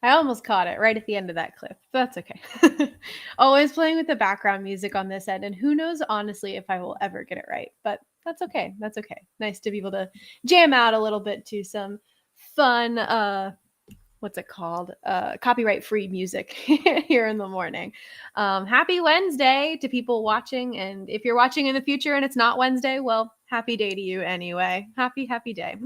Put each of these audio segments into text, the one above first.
I almost caught it right at the end of that clip. But that's okay. Always playing with the background music on this end, and who knows, honestly, if I will ever get it right. But that's okay. That's okay. Nice to be able to jam out a little bit to some fun, what's it called? Copyright-free music here in the morning. Happy Wednesday to people watching. And if you're watching in the future and it's not Wednesday, well, happy day to you anyway. Happy day.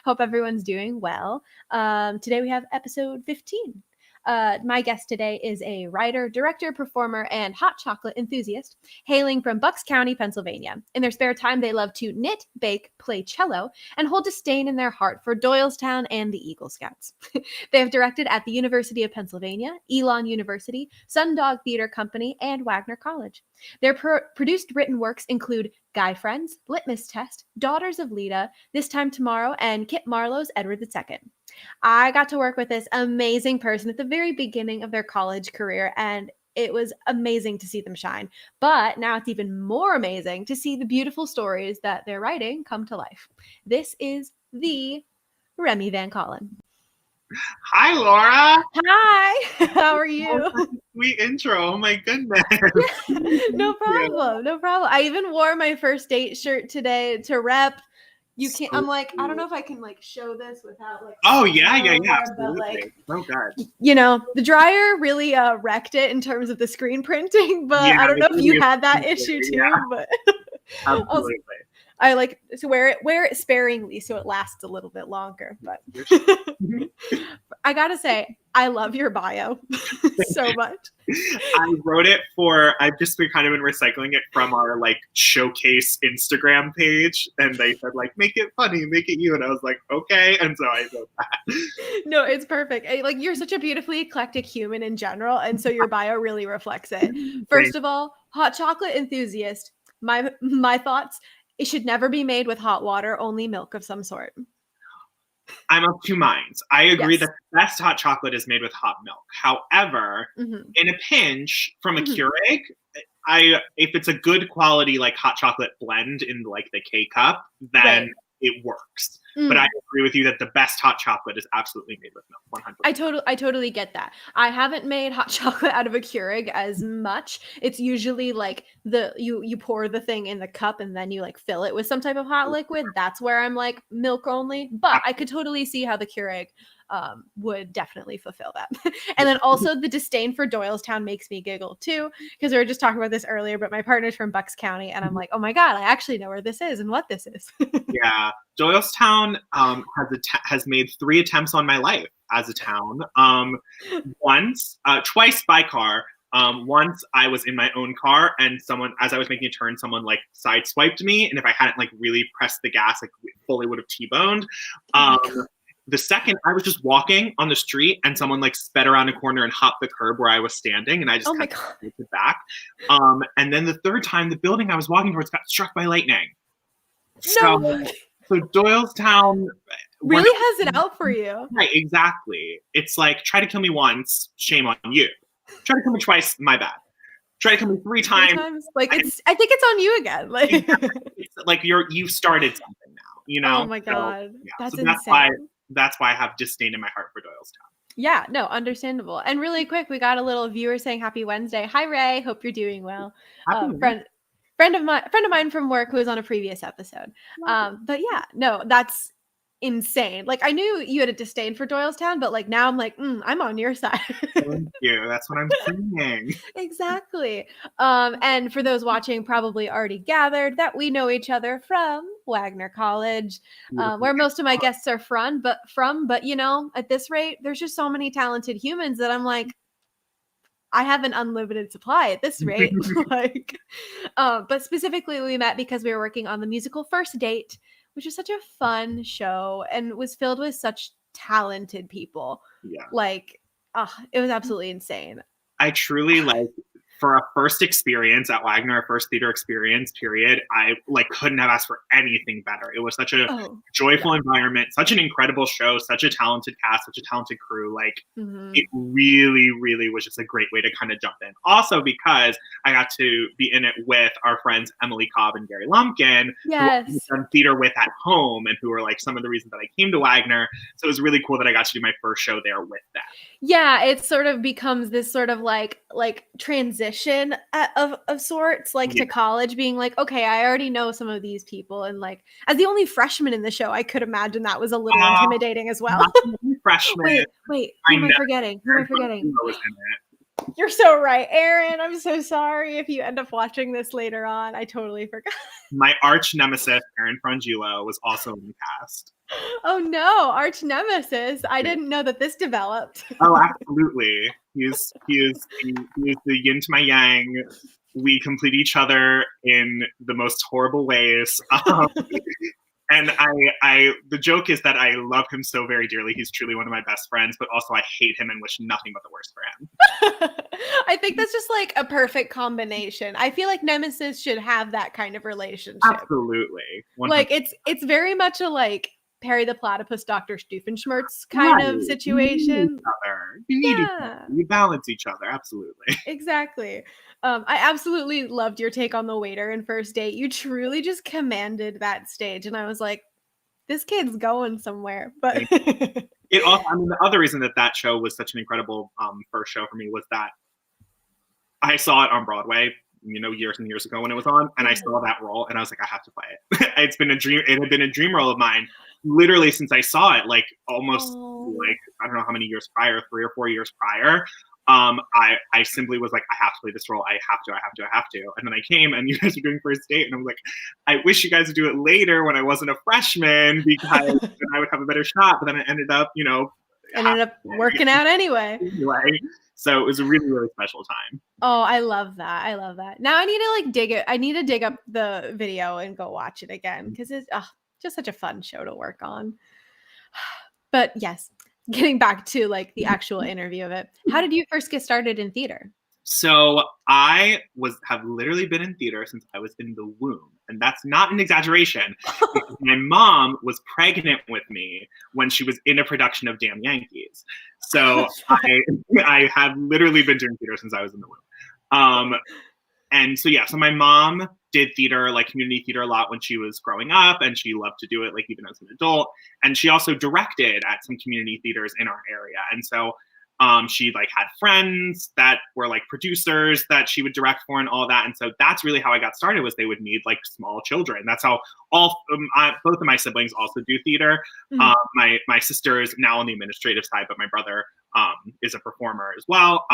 Hope everyone's doing well. Today we have episode 15. My guest today is a writer, director, performer, and hot chocolate enthusiast hailing from Bucks County, Pennsylvania. In their spare time, they love to knit, bake, play cello, and hold disdain in their heart for Doylestown and the Eagle Scouts. They have directed at the University of Pennsylvania, Elon University, Sundog Theater Company, and Wagner College. Their produced written works include Guy Friends, Litmus Test, Daughters of Leda, This Time Tomorrow, and Kit Marlowe's Edward II. I got to work with this amazing person at the very beginning of their college career, and it was amazing to see them shine. But now it's even more amazing to see the beautiful stories that they're writing come to life. This is the Remy Van Collen. Hi, Laura. Hi. How are you? Sweet intro. Oh my goodness. No problem. No problem. I even wore my first date shirt today to rep. You can't. I'm like, I don't know if I can like show this without like. Oh yeah. But like, oh god. You know, the dryer really wrecked it in terms of the screen printing. But yeah, I don't know if you had that issue too. Yeah. But absolutely. I like to wear it sparingly so it lasts a little bit longer. But I gotta say, I love your bio so much. I wrote it I've just kind of been recycling it from our like showcase Instagram page, and they said like, make it funny, make it you, and I was like, okay, and so I wrote that. No, it's perfect. Like you're such a beautifully eclectic human in general, and so your bio really reflects it. First of all, hot chocolate enthusiast. My thoughts. It should never be made with hot water, only milk of some sort. I'm of two minds. I agree that the best hot chocolate is made with hot milk. However, in a pinch from a Keurig, if it's a good quality like hot chocolate blend in like the K-cup, then it works. But I agree with you that the best hot chocolate is absolutely made with milk, 100%. I totally get that. I haven't made hot chocolate out of a Keurig as much. It's usually like you pour the thing in the cup and then you like fill it with some type of hot liquid. That's where I'm like milk only. But I could totally see how the Keurig would definitely fulfill that. And then also the disdain for Doylestown makes me giggle too, because we were just talking about this earlier, but my partner's from Bucks County and I'm like, oh my God, I actually know where this is and what this is. Yeah. Doylestown has made 3 attempts on my life as a town. Twice by car. Once I was in my own car and someone, as I was making a turn, someone like sideswiped me. And if I hadn't like really pressed the gas, like fully would have T-boned. The second, I was just walking on the street and someone like sped around a corner and hopped the curb where I was standing, and I just kind of it back. And then the third time, the building I was walking towards got struck by lightning. So Doylestown really has it out for you. Right, exactly. It's like, try to kill me once, shame on you. Try to kill me twice, my bad. Try to kill me 3 times. Like I think it's on you again. Like it's like you started something now, you know? Oh my God. So, yeah. That's insane. That's why I have disdain in my heart for Doylestown. Yeah, no, understandable. And really quick, we got a little viewer saying happy Wednesday. Hi, Ray. Hope you're doing well. Friend of mine from work who was on a previous episode. But yeah, no, that's insane. Like, I knew you had a disdain for Doylestown, but like now I'm like, I'm on your side. Thank you. That's what I'm saying. Exactly. And for those watching, probably already gathered that we know each other from Wagner College, Beautiful. where most of my guests are but you know, at this rate, there's just so many talented humans that I'm like, I have an unlimited supply at this rate. Like, but specifically, we met because we were working on the musical First Date, which is such a fun show and was filled with such talented people. Yeah. Like, it was absolutely insane. I truly like, for a first experience at Wagner, a first theater experience, period, I like couldn't have asked for anything better. It was such a joyful environment, such an incredible show, such a talented cast, such a talented crew. Like, it really, really was just a great way to kind of jump in. Also, because I got to be in it with our friends Emily Cobb and Gary Lumpkin, who I've done theater with at home, and who were like some of the reasons that I came to Wagner. So it was really cool that I got to do my first show there with them. Yeah, it sort of becomes this sort of like transition of sorts, like to college, being like, okay, I already know some of these people, and like as the only freshman in the show, I could imagine that was a little intimidating as well. Freshman. Wait, who am I forgetting? Was in it. You're so right, Aaron. I'm so sorry if you end up watching this later on. I totally forgot. My arch nemesis, Aaron Frangillo, was also in the cast. Oh no, arch nemesis! I didn't know that this developed. Oh, absolutely. He is the yin to my yang. We complete each other in the most horrible ways. And the joke is that I love him so very dearly. He's truly one of my best friends, but also I hate him and wish nothing but the worst for him. I think that's just like a perfect combination. I feel like nemesis should have that kind of relationship. Absolutely. 100%. Like it's very much a like Perry the Platypus, Dr. Stufenschmerz kind of situation. You need each other. You balance each other. Absolutely. Exactly. I absolutely loved your take on the waiter in First Date. You truly just commanded that stage. And I was like, this kid's going somewhere. But it also, I mean, the other reason that show was such an incredible first show for me was that I saw it on Broadway, you know, years and years ago when it was on, and I saw that role, and I was like, I have to play it. It's been a dream. It had been a dream role of mine, literally since I saw it, like almost like I don't know how many years prior, 3 or 4 years prior. I simply was like, I have to play this role. I have to. And then I came, and you guys were doing First Date, and I was like, I wish you guys would do it later when I wasn't a freshman, because then I would have a better shot. But then it ended up, working out anyway. So it was a really, really special time. Oh, I love that. Now I need to like dig it. I need to dig up the video and go watch it again, because it's just such a fun show to work on. But yes, getting back to like the actual interview of it. How did you first get started in theater? So I have literally been in theater since I was in the womb. And that's not an exaggeration. My mom was pregnant with me when she was in a production of Damn Yankees. So I have literally been doing theater since I was in the womb. And so, so my mom did theater, like community theater a lot when she was growing up, and she loved to do it like even as an adult. And she also directed at some community theaters in our area. And so she like had friends that were like producers that she would direct for and all that. And so that's really how I got started, was they would need like small children. That's how both of my siblings also do theater. Mm-hmm. My sister is now on the administrative side, but my brother is a performer as well.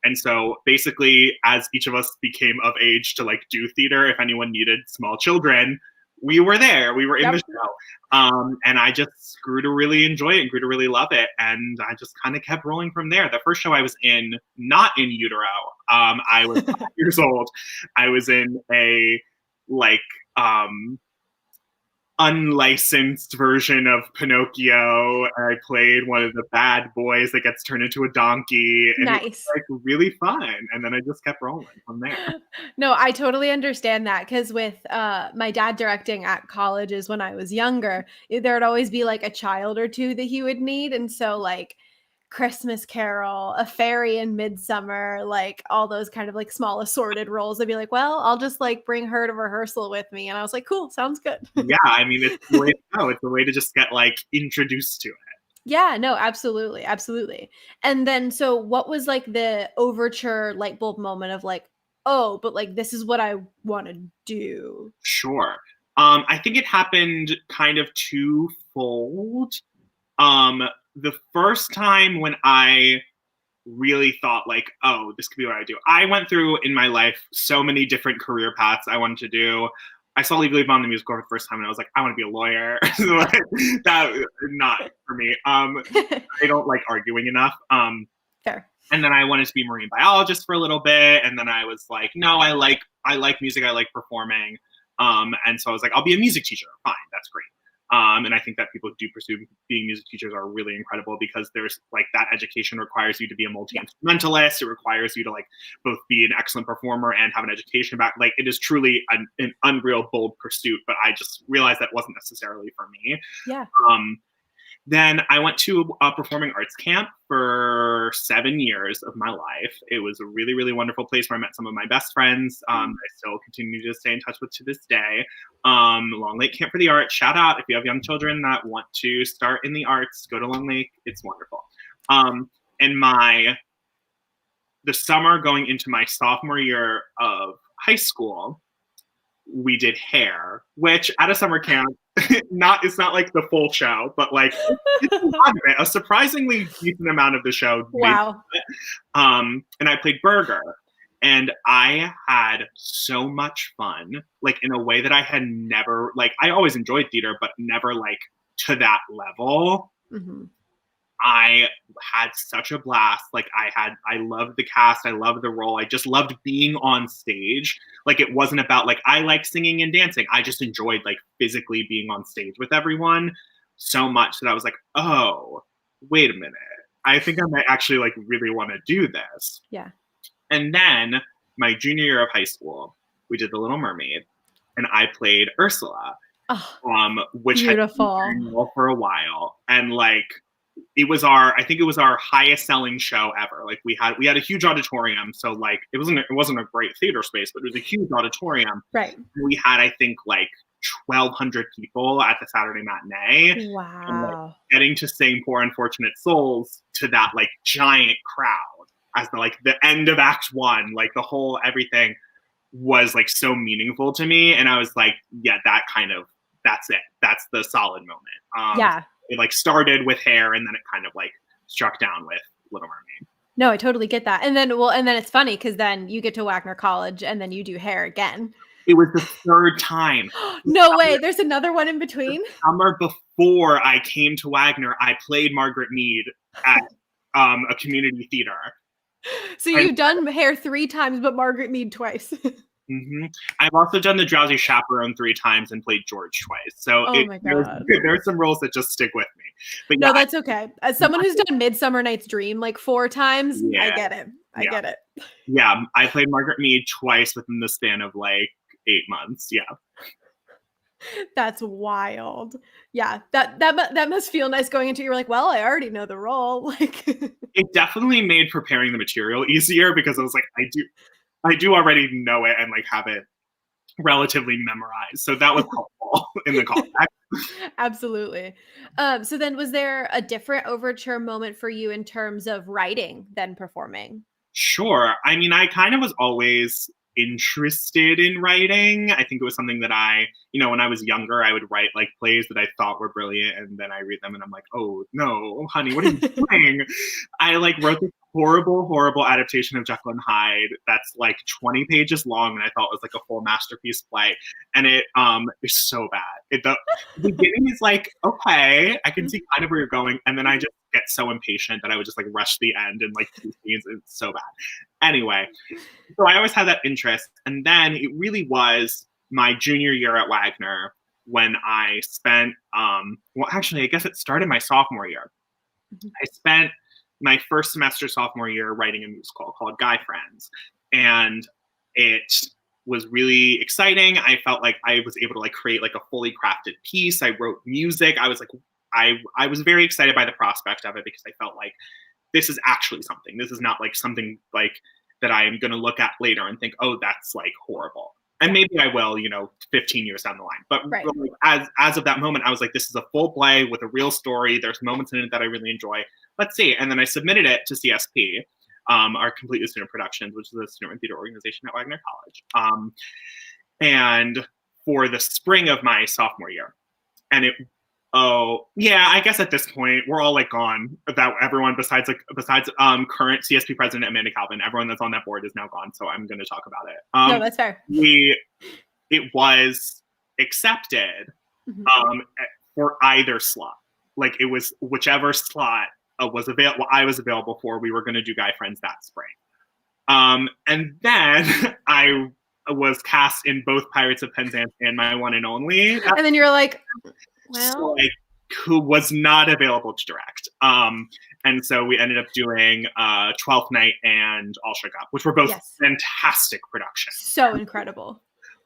And so basically, as each of us became of age to like do theater, if anyone needed small children, we were there. We were in the show. And I just grew to really enjoy it and grew to really love it. And I just kind of kept rolling from there. The first show I was in, not in utero, I was 5 years old. I was in a like unlicensed version of Pinocchio. I played one of the bad boys that gets turned into a donkey. And it was like really fun. And then I just kept rolling from there. No, I totally understand that, because with my dad directing at colleges when I was younger, there would always be like a child or two that he would need. And so like Christmas Carol, A Fairy in Midsummer, like all those kind of like small assorted roles. I'd be like, well, I'll just like bring her to rehearsal with me. And I was like, cool, sounds good. Yeah, I mean, it's the way to go. It's the way to just get like introduced to it. Yeah, no, absolutely. Absolutely. And then, so what was like the overture light bulb moment of like, oh, but like, this is what I want to do? Sure. I think it happened kind of twofold. The first time when I really thought like, oh, this could be what I do. I went through in my life so many different career paths I wanted to do. I saw Legally Blonde the musical for the first time, and I was like, I want to be a lawyer. That not for me. I don't like arguing enough. Fair. And then I wanted to be a marine biologist for a little bit, and then I was like, no, I like music, I like performing. And so I was like, I'll be a music teacher. Fine, that's great. And I think that people who do pursue being music teachers are really incredible because there's like that education requires you to be a multi-instrumentalist. It requires you to like both be an excellent performer and have an education back. Like it is truly an unreal bold pursuit, but I just realized that wasn't necessarily for me. Yeah. Then I went to a performing arts camp for 7 years of my life. It was a really, really wonderful place where I met some of my best friends. I still continue to stay in touch with to this day. Long Lake Camp for the Arts. Shout out if you have young children that want to start in the arts, go to Long Lake. It's wonderful. And the summer going into my sophomore year of high school, we did hair, which at a summer camp, it's not like the full show, but like a surprisingly decent amount of the show. Wow. And I played Burger, and I had so much fun, like in a way that I had never, like I always enjoyed theater, but never like to that level. Mm-hmm. I had such a blast. Like I loved the cast. I loved the role. I just loved being on stage. Like it wasn't about like, I like singing and dancing. I just enjoyed like physically being on stage with everyone so much that I was like, oh, wait a minute. I think I might actually like really want to do this. Yeah. And then my junior year of high school, we did The Little Mermaid and I played Ursula, which beautiful. had been for a while. And like, I think it was our highest selling show ever. Like we had a huge auditorium. So like it wasn't a great theater space, but it was a huge auditorium. Right. We had, I think, like 1,200 people at the Saturday matinee. Wow. And, like, getting to sing Poor Unfortunate Souls to that like giant crowd as the end of Act 1, like the whole everything was like so meaningful to me. And I was like, yeah, that's it. That's the solid moment. Yeah. It like started with hair and then it kind of like struck down with Little Mermaid. No, I totally get that. And then it's funny because then you get to Wagner College and then you do hair again. It was the third time. No way. There's another one in between. The summer before I came to Wagner, I played Margaret Mead at a community theater. So you've done hair 3 times, but Margaret Mead twice. Mm-hmm. I've also done The Drowsy Chaperone 3 times and played George twice. So my God. There's some roles that just stick with me. But no, that's okay. As someone who's done Midsummer Night's Dream like 4 times, yeah, I get it. I get it. Yeah, I played Margaret Mead twice within the span of like 8 months. Yeah. That's wild. Yeah, that must feel nice going into it. You're like, well, I already know the role. Like it definitely made preparing the material easier because I was like, I do already know it and like have it relatively memorized. So that was helpful in the context. Absolutely. So then was there a different overture moment for you in terms of writing than performing? Sure. I mean, I kind of was always interested in writing. I think it was something that when I was younger, I would write like plays that I thought were brilliant, and then I read them and I'm like, oh no, honey, what are you doing? I like wrote this horrible adaptation of Jekyll and Hyde that's like 20 pages long, and I thought it was like a full masterpiece play, and it is so bad. The beginning is like, okay, I can see kind of where you're going, and then I just get so impatient that I would just like rush the end and like 2 scenes. It's so bad. Anyway, so I always had that interest, and then it really was my junior year at Wagner when I spent well, actually, I guess it started my sophomore year. I spent my first semester sophomore year writing a musical called Guy Friends, and it was really exciting. I felt like I was able to like create like a fully crafted piece. I wrote music. I was like, I was very excited by the prospect of it because I felt like this is actually something. This is not like something like that I am going to look at later and think, oh, that's like horrible. And maybe I will, 15 years down the line. But right. as of that moment, I was like, this is a full play with a real story. There's moments in it that I really enjoy. Let's see. And then I submitted it to CSP, our Completely Student Productions, which is a student theater organization at Wagner College. And for the spring of my sophomore year. And I guess at this point we're all like gone. About everyone besides current CSP president Amanda Calvin, everyone that's on that board is now gone. So I'm going to talk about it. No, that's fair. It was accepted for either slot. Like it was whichever slot was available. I was available for. We were going to do Guy Friends that spring. And then I was cast in both Pirates of Penzance and My One and Only. And then you're like, well, so, like, who was not available to direct. And so we ended up doing 12th Night and All Shook Up, which were both fantastic productions. So incredible.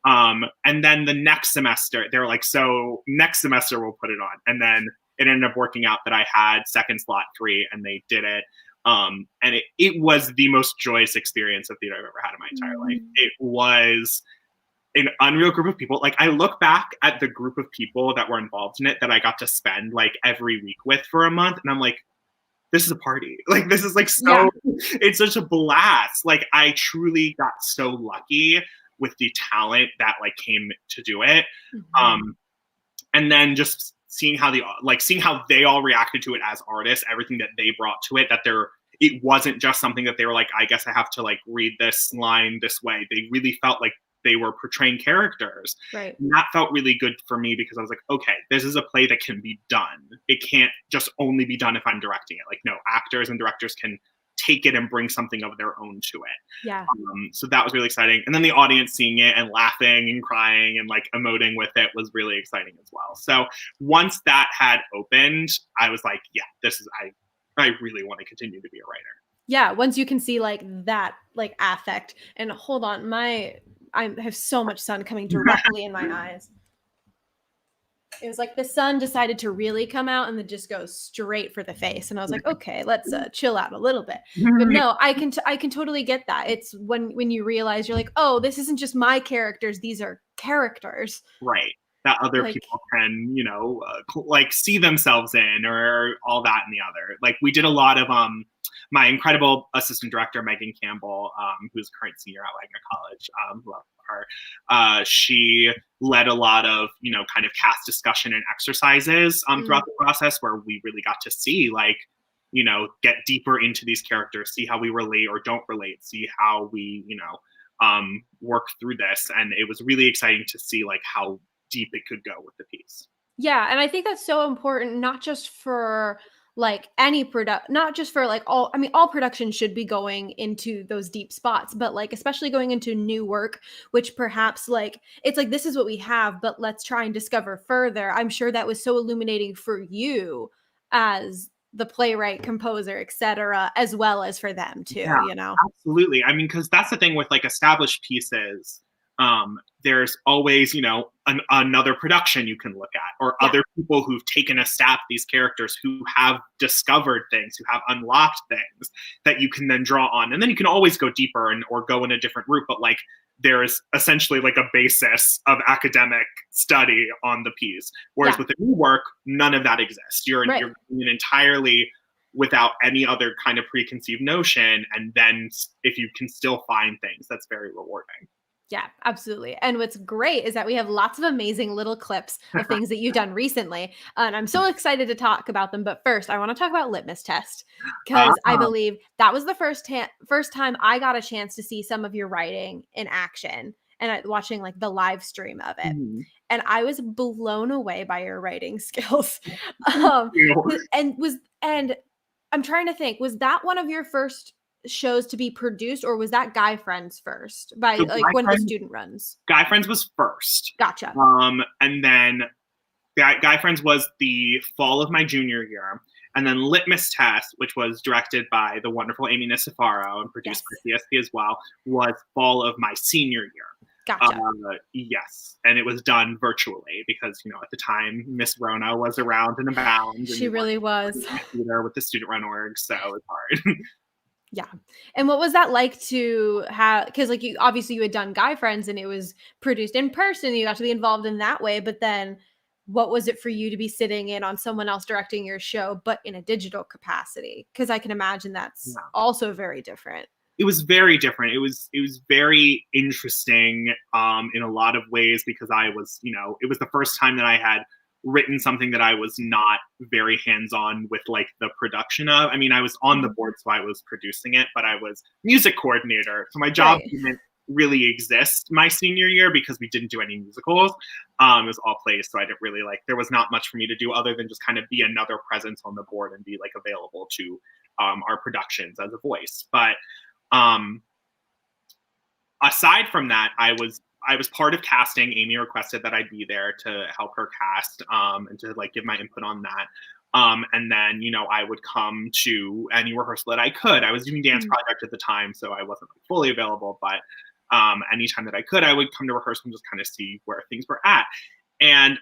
And then the next semester, they were like, so next semester we'll put it on. And then it ended up working out that I had second slot free, and they did it. And it was the most joyous experience of theater I've ever had in my entire life. It was an unreal group of people. Like, I look back at the group of people that were involved in it that I got to spend like every week with for a month, and I'm like, this is a party. Like, this is like it's such a blast. Like, I truly got so lucky with the talent that like came to do it. And then just seeing how they all reacted to it as artists, everything that they brought to it, it wasn't just something that they were like, I guess I have to like read this line this way. They really felt like they were portraying characters. Right. And that felt really good for me because I was like, okay, this is a play that can be done. It can't just only be done if I'm directing it. Like, no, actors and directors can take it and bring something of their own to it. Yeah. So that was really exciting. And then the audience seeing it and laughing and crying and like emoting with it was really exciting as well. So once that had opened, I was like, yeah, I really want to continue to be a writer. Yeah. Once you can see like that, like affect, and hold on, I have so much sun coming directly in my eyes. It was like the sun decided to really come out and then just go straight for the face. And I was like, okay, let's chill out a little bit. But no, I can totally get that. It's when you realize you're like, oh, this isn't just my characters. These are characters. Right. That other people can, like see themselves in, or all that and the other. Like, we did a lot of, my incredible assistant director, Megan Campbell, who's a current senior at Wagner College, love her. She led a lot of, kind of cast discussion and exercises throughout the process, where we really got to see, like, get deeper into these characters, see how we relate or don't relate, see how we, work through this. And it was really exciting to see, like, how deep it could go with the piece. Yeah. And I think that's so important, not just for like not just for like all production should be going into those deep spots, but like, especially going into new work, which perhaps like, it's like, this is what we have, but let's try and discover further. I'm sure that was so illuminating for you as the playwright, composer, etc., as well as for them too, Absolutely. I mean, because that's the thing with like established pieces. There's always, another production you can look at, or other people who've taken a stab at these characters, who have discovered things, who have unlocked things that you can then draw on. And then you can always go deeper or go in a different route. But like, there's essentially like a basis of academic study on the piece. Whereas with the new work, none of that exists. You're entirely without any other kind of preconceived notion. And then if you can still find things, that's very rewarding. Yeah, absolutely. And what's great is that we have lots of amazing little clips of things that you've done recently. And I'm so excited to talk about them. But first, I want to talk about Litmus Test, because I believe that was the first time I got a chance to see some of your writing in action, and watching like the live stream of it. And I was blown away by your writing skills. And I'm trying to think, was that one of your first shows to be produced, or was that Guy Friends first by one of the student runs? Guy Friends was first. Gotcha. And then Guy Friends was the fall of my junior year. And then Litmus Test, which was directed by the wonderful Amy Nicifaro and produced by CSP as well, was fall of my senior year. Gotcha. Yes. And it was done virtually because, at the time, Miss Rona was around and abound. She really was. There with the student run org, so it's hard. Yeah. And what was that like to have, because like you had done Guy Friends and it was produced in person, you got to be involved in that way, but then what was it for you to be sitting in on someone else directing your show, but in a digital capacity? Because I can imagine that's also very different. it was very different. It was very interesting in a lot of ways because I was, it was the first time that I had written something that I was not very hands-on with like the production of. I mean, I was on the board, so I was producing it, but I was music coordinator. So my job didn't really exist my senior year because we didn't do any musicals. It was all plays, so I didn't really there was not much for me to do other than just kind of be another presence on the board and be like available to our productions as a voice. But aside from that, I was part of casting. Amy requested that I be there to help her cast and to like give my input on that. And then, I would come to any rehearsal that I could. I was doing dance project at the time, so I wasn't fully available, but anytime that I could, I would come to rehearsal and just kind of see where things were at. And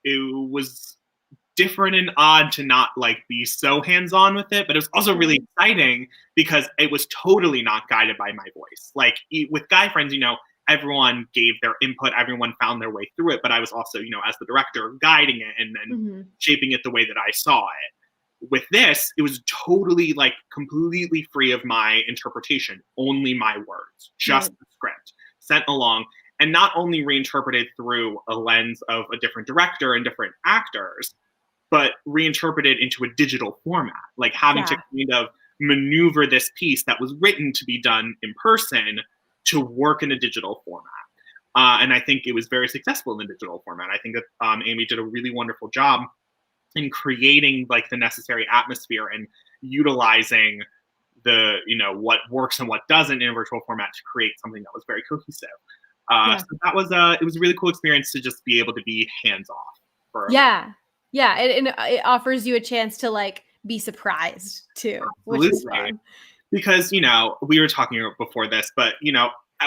it was different and odd to not like be so hands-on with it, but it was also really exciting because it was totally not guided by my voice. Like with Guy Friends, everyone gave their input, everyone found their way through it, but I was also, as the director, guiding it and then shaping it the way that I saw it. With this, it was totally like completely free of my interpretation, only my words, just the script sent along, and not only reinterpreted through a lens of a different director and different actors, but reinterpreted into a digital format, like having to kind of maneuver this piece that was written to be done in person to work in a digital format. And I think it was very successful in the digital format. I think that Amy did a really wonderful job in creating like the necessary atmosphere and utilizing the, what works and what doesn't in a virtual format to create something that was very cohesive. So that was it was a really cool experience to just be able to be hands off. Yeah, it offers you a chance to like be surprised too, which is fun. Because we were talking before this, but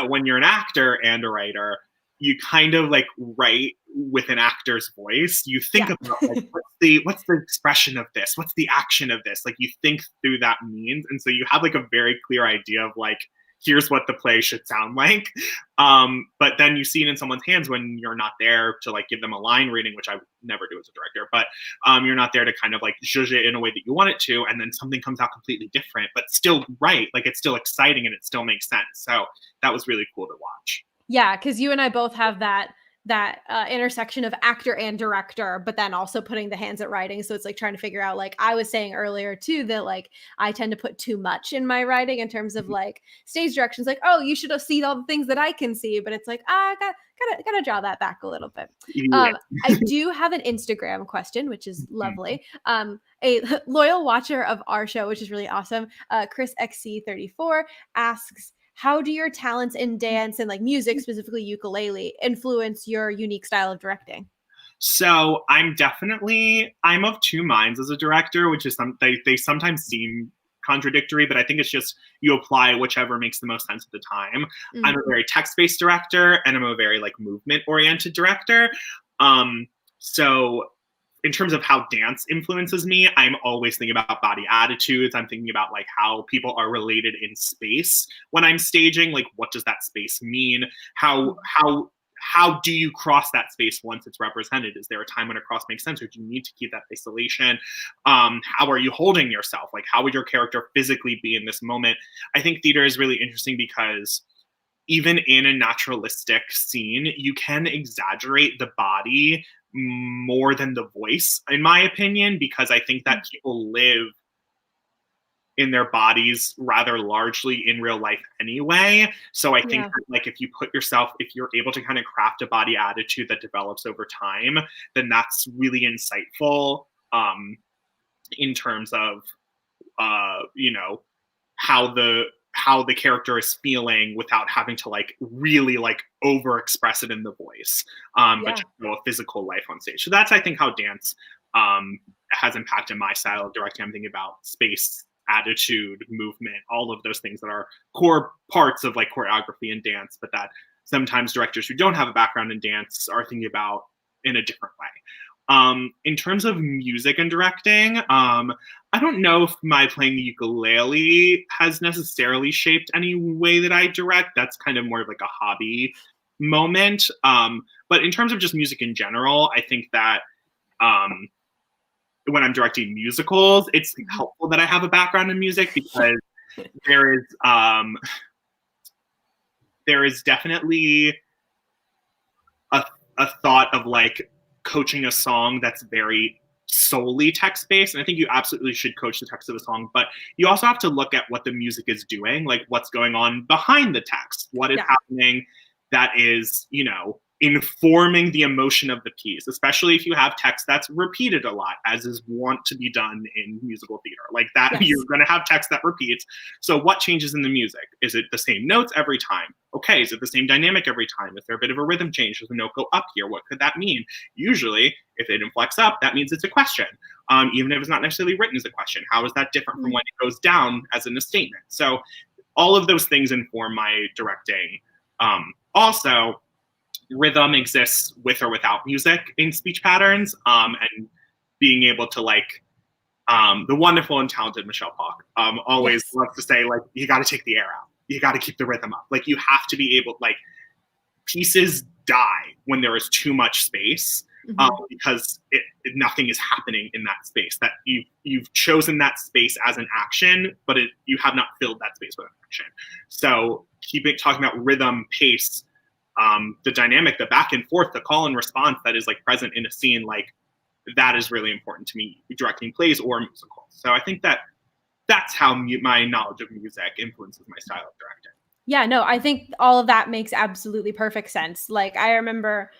when you're an actor and a writer, you kind of like write with an actor's voice. You think about like what's the expression of this, what's the action of this. Like you think through that means, and so you have like a very clear idea of like, here's what the play should sound like. But then you see it in someone's hands when you're not there to like give them a line reading, which I would never do as a director, but you're not there to kind of like zhuzh it in a way that you want it to. And then something comes out completely different, but still right. Like it's still exciting and it still makes sense. So that was really cool to watch. Yeah. Cause you and I both have that intersection of actor and director, but then also putting the hands at writing. So it's like trying to figure out, like I was saying earlier too, that like I tend to put too much in my writing in terms of like stage directions, like, oh, you should have seen all the things that I can see, but it's like, gotta draw that back a little bit. I do have an Instagram question, which is lovely. A loyal watcher of our show, which is really awesome. Chris XC34 asks, how do your talents in dance and like music, specifically ukulele, influence your unique style of directing? So I'm of two minds as a director, which is they sometimes seem contradictory, but I think it's just you apply whichever makes the most sense at the time. I'm a very text-based director and I'm a very like movement-oriented director. So in terms of how dance influences me, I'm always thinking about body attitudes. I'm thinking about like how people are related in space when I'm staging. Like, what does that space mean? How do you cross that space once it's represented? Is there a time when a cross makes sense, or do you need to keep that isolation? How are you holding yourself? Like, how would your character physically be in this moment? I think theater is really interesting because even in a naturalistic scene, you can exaggerate the body more than the voice, in my opinion, because I think that people live in their bodies rather largely in real life anyway. So I think that, like, if you're able to kind of craft a body attitude that develops over time, then that's really insightful in terms of how the character is feeling without having to like really like over express it in the voice, but just a physical life on stage. So that's, I think, how dance has impacted my style of directing. I'm thinking about space, attitude, movement, all of those things that are core parts of like choreography and dance, but that sometimes directors who don't have a background in dance are thinking about in a different way. In terms of music and directing, I don't know if my playing the ukulele has necessarily shaped any way that I direct. That's kind of more of like a hobby moment. But in terms of just music in general, I think that when I'm directing musicals, it's helpful that I have a background in music because there is definitely a thought of like coaching a song that's very solely text-based, and I think you absolutely should coach the text of a song, but you also have to look at what the music is doing, like what's going on behind the text, what is happening that is, you know, informing the emotion of the piece, especially if you have text that's repeated a lot, as is wont to be done in musical theater. Like that, you're going to have text that repeats. So what changes in the music? Is it the same notes every time? Okay, is it the same dynamic every time? Is there a bit of a rhythm change? Does the note go up here? What could that mean? Usually, if it inflects up, that means it's a question. Even if it's not necessarily written as a question. How is that different from when it goes down as in a statement? So all of those things inform my directing. Also, rhythm exists with or without music in speech patterns, and being able to like the wonderful and talented Michelle Falk always loves to say, like, you got to take the air out, you got to keep the rhythm up, like you have to be able, like, pieces die when there is too much space, because nothing is happening in that space, that you've chosen that space as an action, but you have not filled that space with an action. So talking about rhythm, pace, the dynamic, the back and forth, the call and response that is like present in a scene, like that is really important to me directing plays or musicals. So I think that's how my knowledge of music influences my style of directing. Yeah, no, I think all of that makes absolutely perfect sense. Like I remember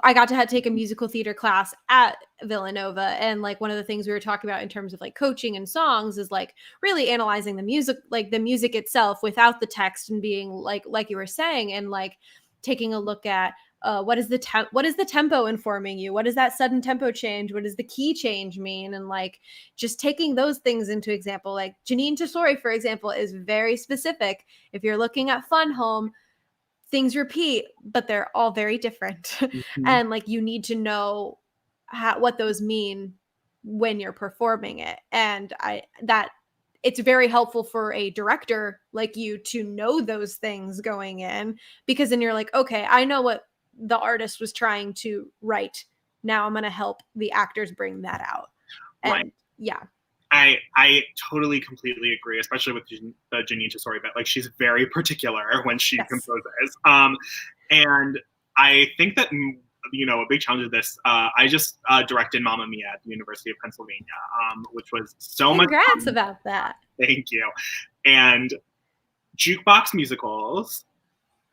I got to take a musical theater class at Villanova, and like one of the things we were talking about in terms of like coaching and songs is like really analyzing the music, like the music itself without the text, and being like you were saying, and like taking a look at what is the tempo informing you? What does that sudden tempo change? What does the key change mean? And like just taking those things into example, like Janine Tesori, for example, is very specific. If you're looking at Fun Home, things repeat, but they're all very different. And like you need to know what those mean when you're performing it. And it's very helpful for a director like you to know those things going in, because then you're like, okay, I know what the artist was trying to write. Now I'm going to help the actors bring that out. And I totally completely agree, especially with Janine Tesori, but like she's very particular when she composes. And I think that, you know, a big challenge of this, I just directed Mamma Mia at the University of Pennsylvania, which was so much fun. Congrats about that. Thank you. And jukebox musicals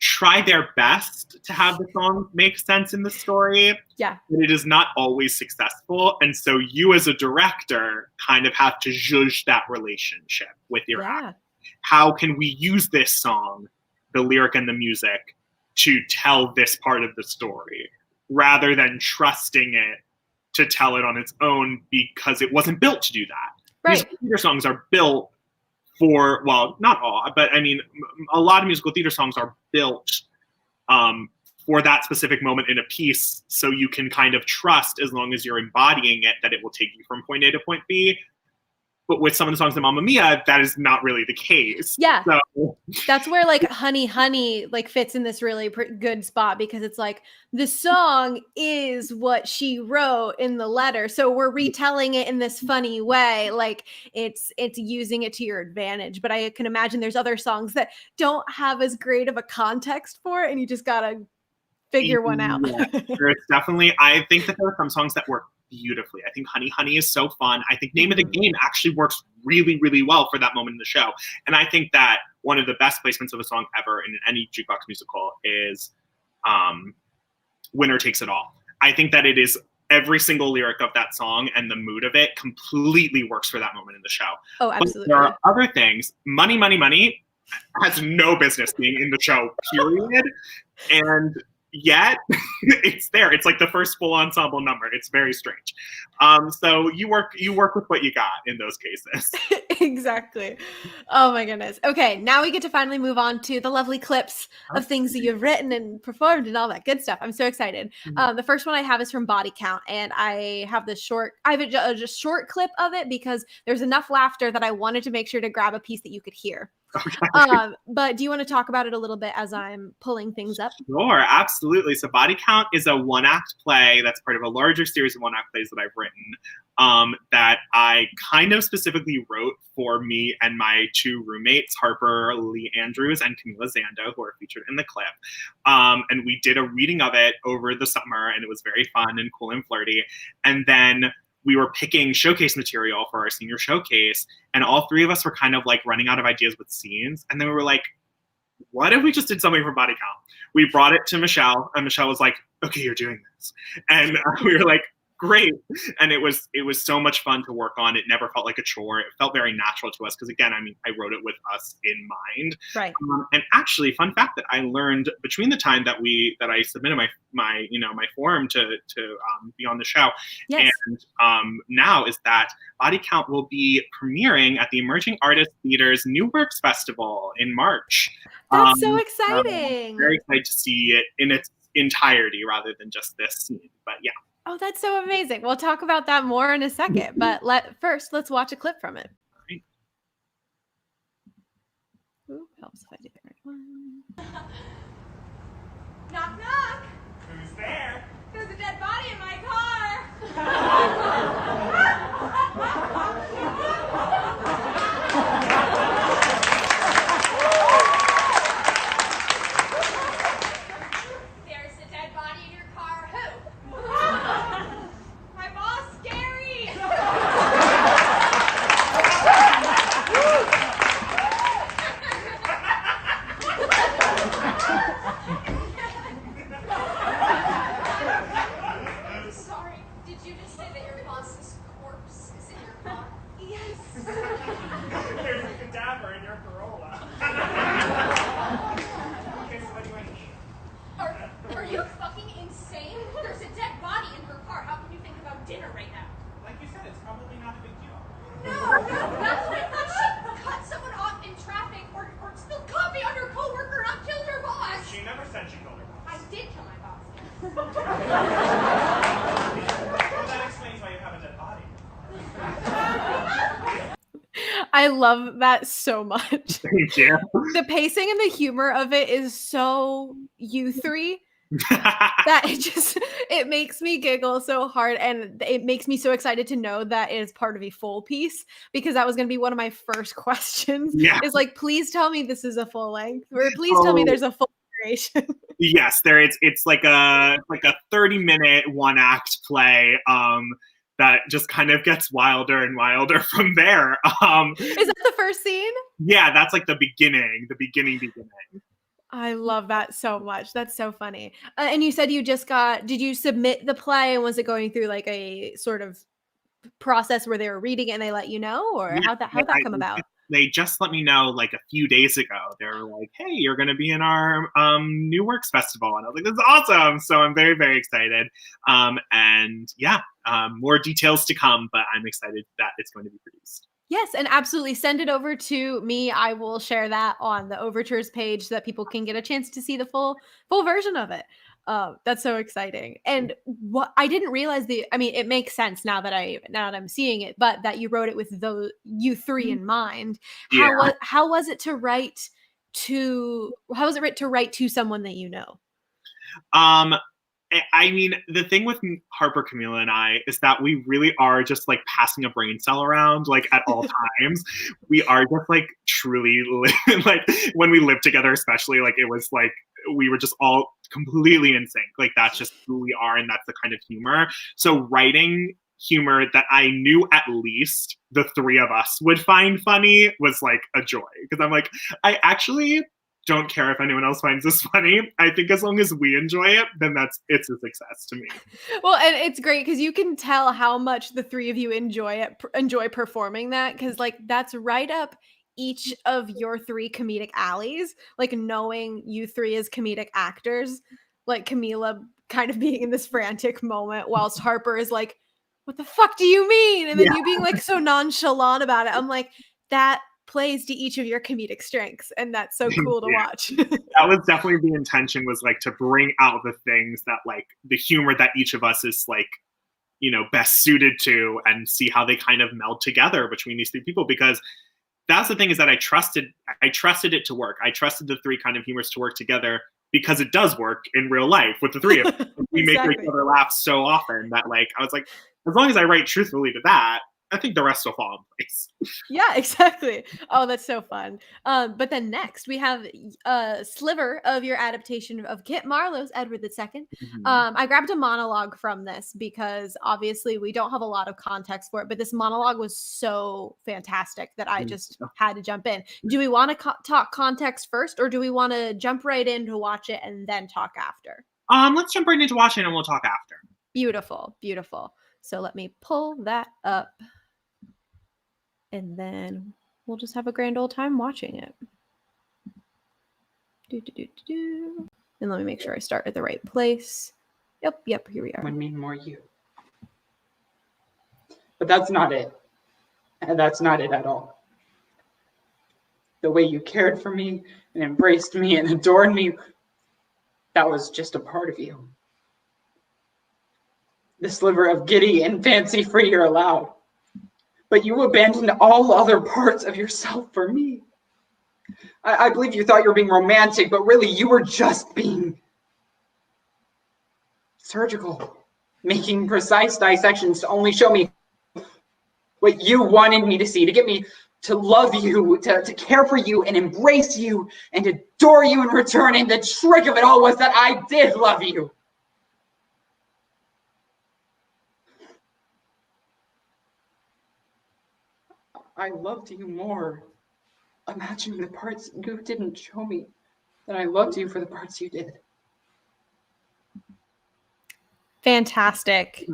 try their best to have the song make sense in the story. Yeah. But it is not always successful. And so you as a director kind of have to judge that relationship with your act. How can we use this song, the lyric and the music, to tell this part of the story, rather than trusting it to tell it on its own, because it wasn't built to do that. Right. Musical theater songs are built for, well, not all, but I mean, a lot of musical theater songs are built for that specific moment in a piece, so you can kind of trust, as long as you're embodying it, that it will take you from point A to point B. But with some of the songs in Mamma Mia, that is not really the case. Yeah. So that's where like Honey Honey like fits in this really good spot, because it's like the song is what she wrote in the letter, so we're retelling it in this funny way, like it's using it to your advantage. But I can imagine there's other songs that don't have as great of a context for it, and you just gotta figure one out. There's definitely, I think that there are some songs that work beautifully. I think Honey Honey is so fun. I think Name of the Game actually works really, really well for that moment in the show. And I think that one of the best placements of a song ever in any jukebox musical is Winner Takes It All. I think that it is every single lyric of that song and the mood of it completely works for that moment in the show. Oh, absolutely. But there are other things. Money, Money, Money has no business being in the show, period. And yet it's there. It's like the first full ensemble number. It's very strange. So you work with what you got in those cases. Exactly. Oh my goodness. Okay, now we get to finally move on to the lovely clips of things that you've written and performed and all that good stuff. I'm so excited. The first one I have is from Body Count, and I have a just short clip of it because there's enough laughter that I wanted to make sure to grab a piece that you could hear. But do you want to talk about it a little bit as I'm pulling things up? Sure, absolutely. So Body Count is a one-act play that's part of a larger series of one-act plays that I've written, that I kind of specifically wrote for me and my two roommates, Harper Lee Andrews and Camila Zando, who are featured in the clip. And we did a reading of it over the summer, and it was very fun and cool and flirty. And then we were picking showcase material for our senior showcase, and all three of us were kind of like running out of ideas with scenes. And then we were like, what if we just did something for Body Count? We brought it to Michelle, and Michelle was like, okay, you're doing this. And we were like, great. And it was so much fun to work on. It never felt like a chore. It felt very natural to us because, again, I mean, I wrote it with us in mind. Right. And actually, fun fact that I learned between the time that I submitted my form to be on the show, yes, and now is that Body Count will be premiering at the Emerging Artists Theater's New Works Festival in March. That's so exciting. Very excited to see it in its entirety rather than just this scene. But yeah. Oh, that's so amazing. We'll talk about that more in a second, but let's watch a clip from it. Right. Ooh, helps if I do the right one. Knock, knock. Who's there? There's a dead body in my car. There's a dead body in your car. Who? My boss, Gary. Sorry, did you just say that your boss's corpse is in your car? Yes. There's a cadaver in your Corolla. Okay, so what do I need? Are you fucking insane? There's a dead body in her car. How can you think about dinner right now? Like you said, it's probably not a big deal. No, that's what I thought. She cut someone off in traffic or spilled coffee on her coworker, not killed her boss. She never said she killed her I boss. did kill my boss. Well, that explains why you have a dead body. I love that so much. Thank you. The pacing and the humor of it is so you three that it makes me giggle so hard, and it makes me so excited to know that it is part of a full piece, because that was going to be one of my first questions. Yeah. Is like, please tell me this is a full length, or please tell me there's a full duration. Yes, it's like a 30-minute one-act play that just kind of gets wilder and wilder from there. Is that the first scene? Yeah, that's like the beginning. I love that so much. That's so funny. And you said did you submit the play, and was it going through like a sort of process where they were reading it and they let you know, or Yeah, how'd that come about? They just let me know like a few days ago. They were like, hey, you're going to be in our New Works Festival. And I was like, this is awesome. So I'm very, very excited. And yeah, more details to come, but I'm excited that it's going to be produced. Yes, and absolutely send it over to me. I will share that on the Overtures page so that people can get a chance to see the full version of it. That's so exciting. And what I didn't realize it makes sense now that I'm seeing it, but that you wrote it with you three in mind. Yeah. How was it to write to someone that you know? I mean, the thing with Harper, Camila, and I is that we really are just like passing a brain cell around like at all times. We are just like truly like when we lived together, especially like it was like we were just all completely in sync. Like that's just who we are, and that's the kind of humor. So writing humor that I knew at least the three of us would find funny was like a joy, because I'm like, I actually don't care if anyone else finds this funny. I think as long as we enjoy it, then it's a success to me. Well, and it's great because you can tell how much the three of you enjoy performing that, because like that's right up each of your three comedic alleys. Like knowing you three as comedic actors, like Camila kind of being in this frantic moment, whilst Harper is like, "What the fuck do you mean?" And then you being like so nonchalant about it. I'm like, that plays to each of your comedic strengths, and that's so cool to watch. That was definitely the intention, was like to bring out the things that like the humor that each of us is like, you know, best suited to, and see how they kind of meld together between these three people, because that's the thing, is that I trusted it to work. I trusted the three kind of humors to work together because it does work in real life with the three of them. We make each other laugh so often that like I was like, as long as I write truthfully to that, I think the rest will fall in place. Yeah, exactly. Oh, that's so fun. But then next we have a sliver of your adaptation of Kit Marlowe's Edward II. Mm-hmm. I grabbed a monologue from this because obviously we don't have a lot of context for it, but this monologue was so fantastic that I just had to jump in. Do we want to talk context first, or do we want to jump right in to watch it and then talk after? Let's jump right into watching and we'll talk after. Beautiful, beautiful. So let me pull that up. And then we'll just have a grand old time watching it. And let me make sure I start at the right place. Yep, here we are. Would mean more you. But that's not it. And that's not it at all. The way you cared for me and embraced me and adored me, that was just a part of you. The sliver of giddy and fancy-free you're allowed. But you abandoned all other parts of yourself for me. I believe you thought you were being romantic, but really you were just being surgical, making precise dissections to only show me what you wanted me to see, to get me to love you, to care for you and embrace you and adore you in return. And the trick of it all was that I did love you. I loved you more imagining the parts you didn't show me than I loved you for the parts you did. Fantastic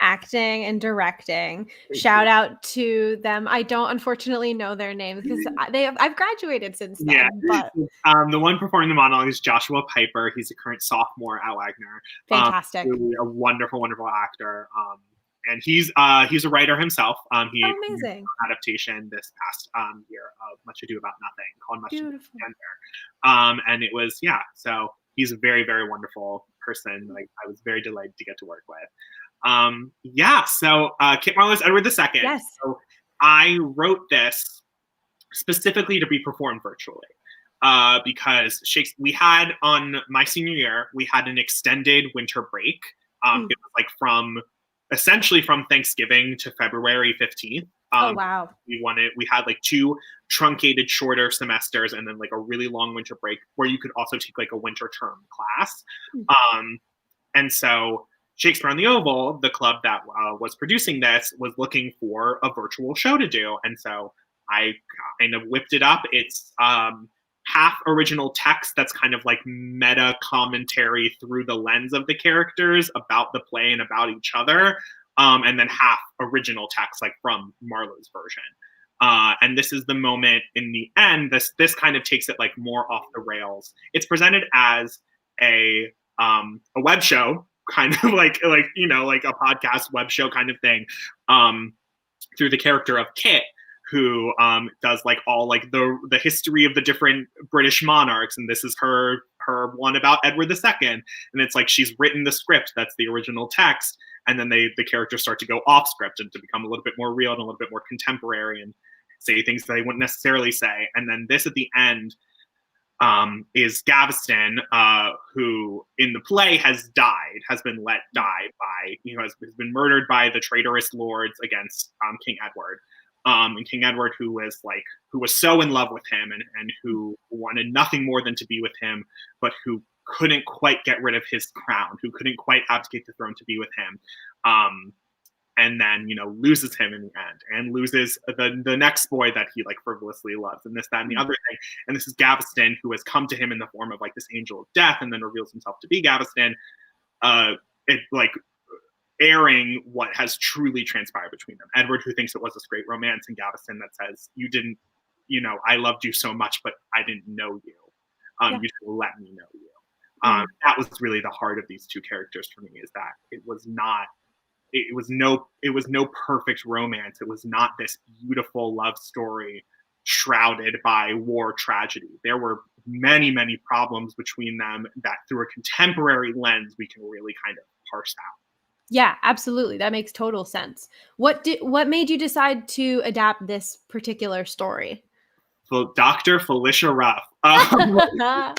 acting and directing. Shout out to them. I don't unfortunately know their names because I've graduated since then. Yeah, but the one performing the monologue is Joshua Piper. He's a current sophomore at Wagner. Fantastic. Really a wonderful actor. And he's a writer himself. He amazing adaptation this past year of Much Ado About Nothing called Much Ado About Gender. And it was so he's a very, very wonderful person. Like I was very delighted to get to work with. So Kit Marlowe's Edward II. Yes. So I wrote this specifically to be performed virtually. Because we had on my senior year, we had an extended winter break. It was like essentially from Thanksgiving to February 15th. Oh, wow. We had like 2 truncated shorter semesters and then like a really long winter break where you could also take like a winter term class. And so Shakespeare on the Oval, the club that was producing this, was looking for a virtual show to do. And so I kind of whipped it up. It's half original text that's kind of like meta commentary through the lens of the characters about the play and about each other, and then half original text like from Marlowe's version. And this is the moment in the end. This kind of takes it like more off the rails. It's presented as a web show, kind of like a podcast web show kind of thing, through the character of Kit, who does like all like the history of the different British monarchs, and this is her one about Edward II, and it's like she's written the script that's the original text, and then the characters start to go off script and to become a little bit more real and a little bit more contemporary and say things that they wouldn't necessarily say. And then this at the end is Gaveston, who in the play has been let die by, has been murdered by the traitorous lords against King Edward. And King Edward, who was so in love with him and who wanted nothing more than to be with him, but who couldn't quite get rid of his crown, who couldn't quite abdicate the throne to be with him, and then loses him in the end, and loses the next boy that he like frivolously loves, and this, that, and the other thing. And this is Gaveston, who has come to him in the form of like this angel of death, and then reveals himself to be Gaveston. Airing what has truly transpired between them. Edward, who thinks it was this great romance, and Gaveston that says, you didn't, I loved you so much, but I didn't know you. You should let me know you. That was really the heart of these two characters for me, is that it was no perfect romance. It was not this beautiful love story shrouded by war tragedy. There were many, many problems between them that through a contemporary lens, we can really kind of parse out. Yeah, absolutely. That makes total sense. What made you decide to adapt this particular story? Dr. Felicia Ruff. When I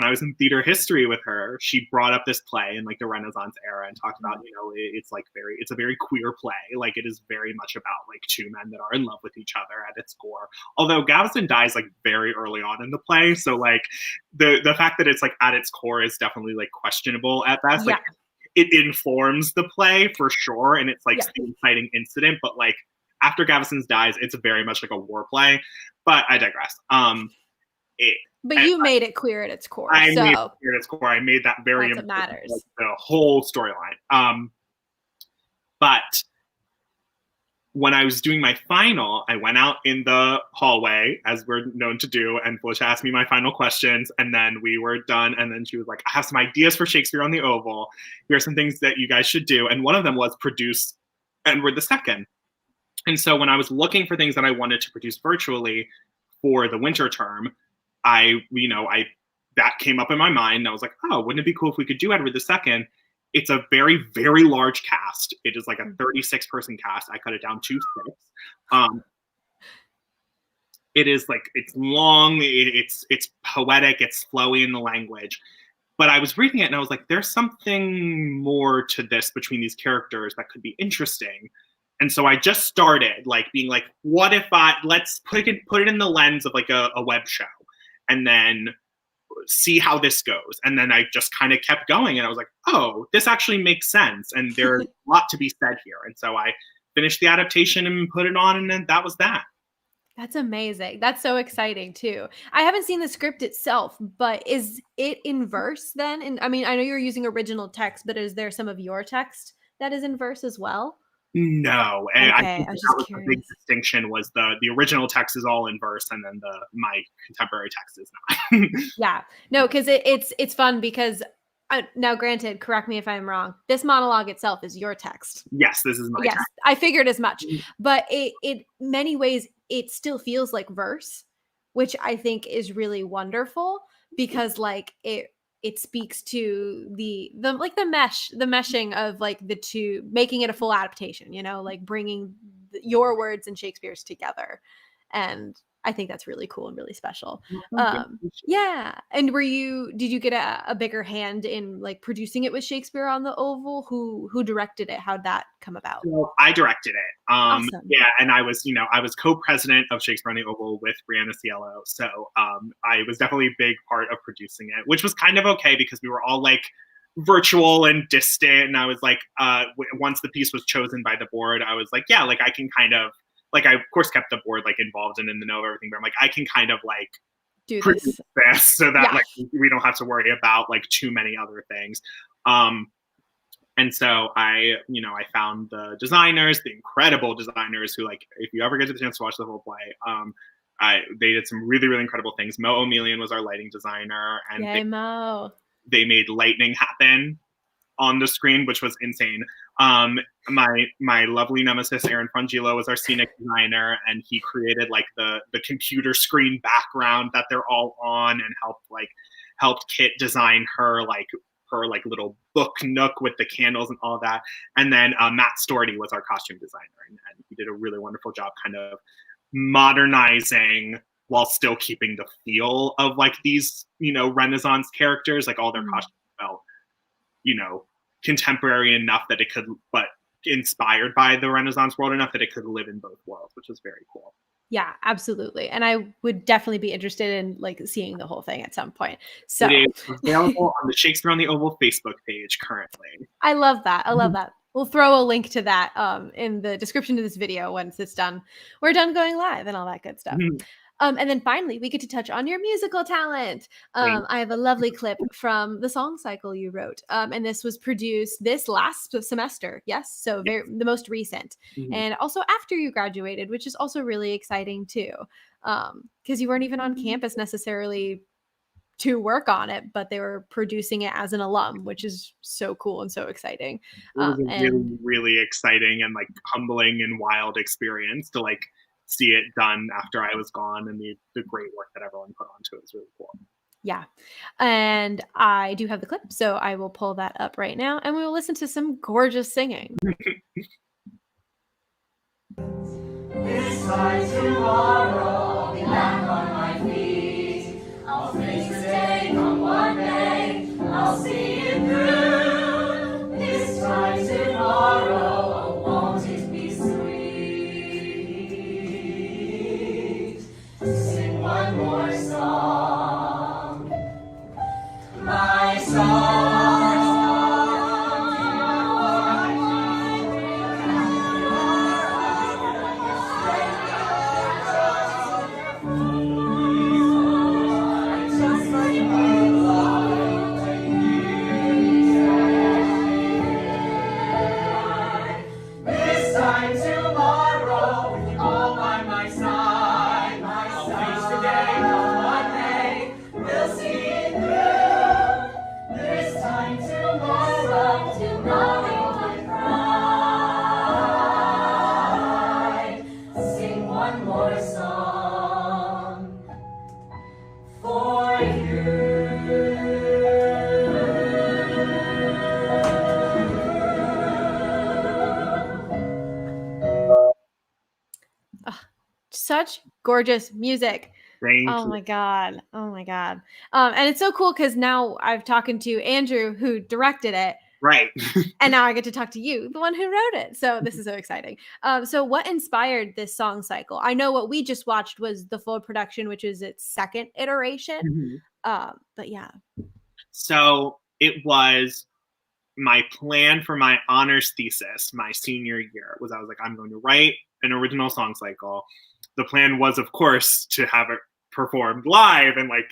was in theater history with her, she brought up this play in like the Renaissance era and talked about, it's a very queer play. Like it is very much about like two men that are in love with each other at its core. Although Gaveston dies like very early on in the play, so like the fact that it's like at its core is definitely like questionable at best. Yeah. Like it informs the play for sure, and it's like Yeah. the inciting incident, but like after Gaveston dies, it's very much like a war play. But I digress. But you made it queer at its core. I so made it at its core. I made that very that's what important, matters. like, the whole storyline. But when I was doing my final, I went out in the hallway, as we're known to do, and Felicia asked me my final questions, and then we were done. And then she was like, I have some ideas for Shakespeare on the Oval. Here are some things that you guys should do. And one of them was produce Edward II. And so when I was looking for things that I wanted to produce virtually for the winter term, that came up in my mind. And I was like, oh, wouldn't it be cool if we could do Edward II? It's a very, very large cast. It is like a 36-person cast. I cut it down to 6. It is like, it's long, it's poetic, it's flowy in the language. But I was reading it and I was like, there's something more to this between these characters that could be interesting. And so I just started like being like, what if let's put it in the lens of like a web show and then see how this goes. And then I just kind of kept going and I was like, oh, this actually makes sense. And there's a lot to be said here. And so I finished the adaptation and put it on, and then that was that. That's amazing. That's so exciting too. I haven't seen the script itself, but is it in verse then? And I mean, I know you're using original text, but is there some of your text that is in verse as well? No, and Okay, I think I was that just was the big curious. distinction was the original text is all in verse, and then my contemporary text is not. Yeah, no, because it's fun because now, granted, correct me if I'm wrong. This monologue itself is your text. Yes, this is my Yes, text. I figured as much. But it many ways it still feels like verse, which I think is really wonderful because like it speaks to the like the meshing of like the two, making it a full adaptation, like bringing your words and Shakespeare's together. And I think that's really cool and really special. Yeah. And did you get a bigger hand in like producing it with Shakespeare on the Oval? Who directed it? How'd that come about? So I directed it. Awesome. Yeah, and I was co-president of Shakespeare on the Oval with Brianna Cielo. So I was definitely a big part of producing it, which was kind of okay because we were all like virtual and distant. And I was like, once the piece was chosen by the board, I was like, yeah, like I can kind of, like, I of course kept the board like involved and in the know of everything, but I'm like, I can kind of like do produce this so that Yeah. like we don't have to worry about like too many other things. And so I found the designers, the incredible designers who, like, if you ever get the chance to watch the whole play, they did some really, really incredible things. Mo O'Melian was our lighting designer, and Yay, Mo. they made lightning happen on the screen, which was insane. My lovely nemesis Aaron Frangillo was our scenic designer, and he created like the computer screen background that they're all on, and helped Kit design her little book nook with the candles and all that. And then Matt Storty was our costume designer, and he did a really wonderful job kind of modernizing while still keeping the feel of like these, Renaissance characters. Like all their costumes felt, contemporary enough that it could, but inspired by the Renaissance world enough that it could live in both worlds, which was very cool. Yeah, absolutely. And I would definitely be interested in like seeing the whole thing at some point. So it is available on the Shakespeare on the Oval Facebook page currently. I love that. I love that. We'll throw a link to that in the description of this video once it's done. We're done going live and all that good stuff. And then finally, we get to touch on your musical talent. I have a lovely clip from the song cycle you wrote. And this was produced this last semester. Yes. So the most recent. And also after you graduated, which is also really exciting too. Because you weren't even on campus necessarily to work on it, but they were producing it as an alum, which is so cool and so exciting. It was a really, really exciting and like humbling and wild experience to like see it done after I was gone, and the great work that everyone put onto it was really cool. Yeah. And I do have the clip, so I will pull that up right now and we will listen to some gorgeous singing. This time tomorrow, I'll be back on my feet. I'll face the day come one day, I'll see it through. This time tomorrow, oh, won't it be sweet? Sing one more song, my song. This time tomorrow, with you all by my side, I'll face the day, one day, we'll see it through. This time tomorrow, my pride. Sing one more song for you. Such gorgeous music. Thank Oh you. my God. Oh my God. And it's so cool because now I've talking to Andrew who directed it. Right. And now I get to talk to you, the one who wrote it. So this is so exciting. So what inspired this song cycle? I know what we just watched was the full production, which is its second iteration. But yeah. So it was my plan for my honors thesis my senior year was I was like, I'm going to write an original song cycle. The plan was, of course, to have it performed live in like,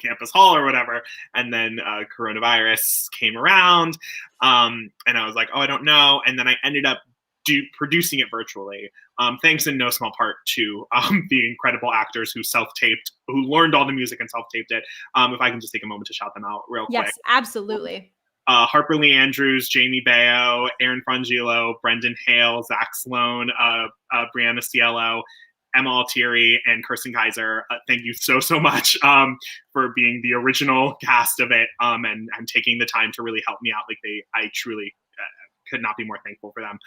campus hall or whatever. And then coronavirus came around. And I was like, oh, I don't know. And then I ended up producing it virtually. Thanks in no small part to the incredible actors who self-taped, who learned all the music and self-taped it. If I can just take a moment to shout them out real quick. Yes, absolutely. Harper Lee Andrews, Jamie Bayo, Aaron Frangillo, Brendan Hale, Zach Sloan, Brianna Cielo, Emma Altieri, and Kirsten Kaiser. Thank you so much for being the original cast of it and taking the time to really help me out. I truly could not be more thankful for them.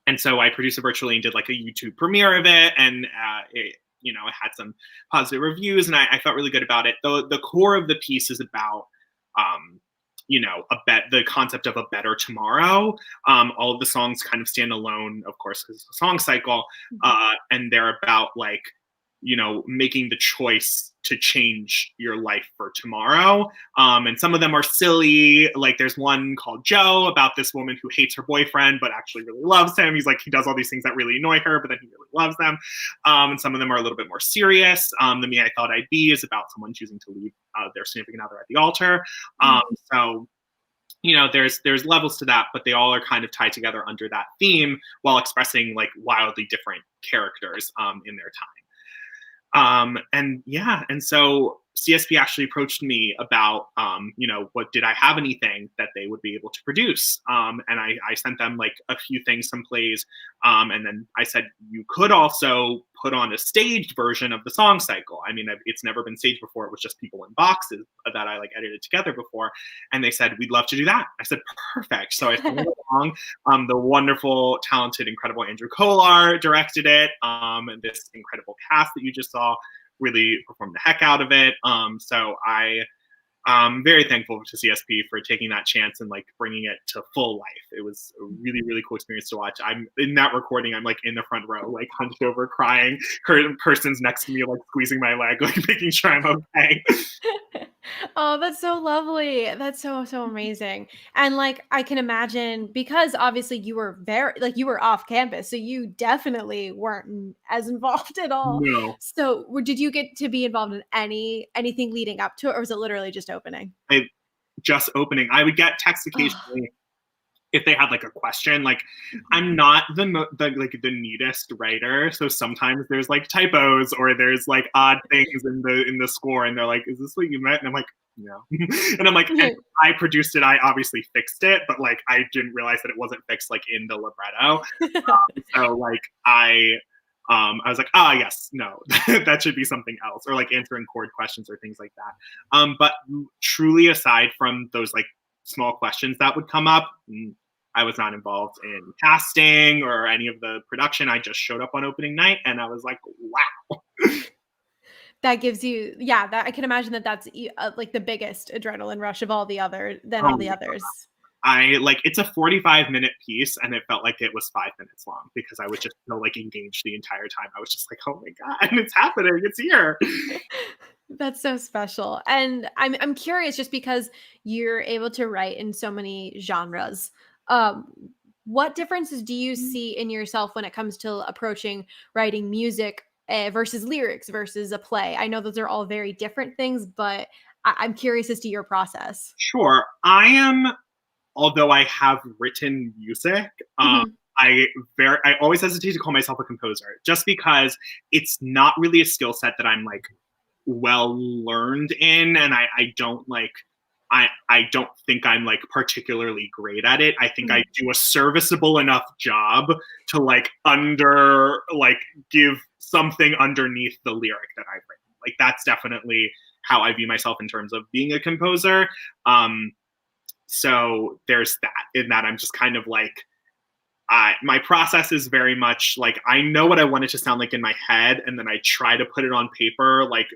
And so I produced it virtually and did like a YouTube premiere of it, and it had some positive reviews, and I felt really good about it. The core of the piece is about the concept of a better tomorrow. All of the songs kind of stand alone, of course, because it's a song cycle, and they're about making the choice to change your life for tomorrow. And some of them are silly. Like there's one called Joe about this woman who hates her boyfriend, but actually really loves him. He's like, he does all these things that really annoy her, but then he really loves them. And some of them are a little bit more serious. The Me I Thought I'd Be is about someone choosing to leave their significant other at the altar. So there's levels to that, but they all are kind of tied together under that theme while expressing like wildly different characters in their time. And so CSP actually approached me about, what did I have anything that they would be able to produce? And I sent them like a few things, some plays. And then I said, you could also put on a staged version of the song cycle. I mean, it's never been staged before. It was just people in boxes that I like edited together before. And they said, we'd love to do that. I said, perfect. So I sent it along. The wonderful, talented, incredible Andrew Kolar directed it. And this incredible cast that you just saw really performed the heck out of it. So I'm very thankful to CSP for taking that chance and like bringing it to full life. It was a really, really cool experience to watch. I'm in that recording. I'm like in the front row, like hunched over, crying. Person's next to me, like squeezing my leg, like making sure I'm okay. Oh, that's so lovely. That's so amazing. And like I can imagine, because obviously you were you were off campus, so you definitely weren't as involved at all. No. So did you get to be involved in anything leading up to it, or was it literally just opening? Just opening. I would get texts occasionally if they had like a question. Like I'm not the neatest writer, so sometimes there's like typos or there's like odd things in the score, and they're like, is this what you meant? And I'm like, no. And I'm like, and I produced it, I obviously fixed it, but like I didn't realize that it wasn't fixed like in the libretto. So like I I was like, yes, no, that should be something else, or like answering chord questions or things like that. But truly, aside from those like small questions that would come up, I was not involved in casting or any of the production. I just showed up on opening night, and I was like, wow. That gives you, that I can imagine that's like the biggest adrenaline rush of all the others. It's a 45-minute piece, and it felt like it was 5 minutes long because I was just so like engaged the entire time. I was just like, oh my God, it's happening. It's here. That's so special. And I'm curious, just because you're able to write in so many genres, what differences do you see in yourself when it comes to approaching writing music versus lyrics versus a play? I know those are all very different things, but I'm curious as to your process. Sure. Although I have written music, I always hesitate to call myself a composer, just because it's not really a skill set that I'm like well learned in, and I don't think I'm like particularly great at it. I think I do a serviceable enough job to give something underneath the lyric that I've written. Like that's definitely how I view myself in terms of being a composer. So there's that, in that I'm just kind of like, my process is very much like, I know what I want it to sound like in my head, and then I try to put it on paper, like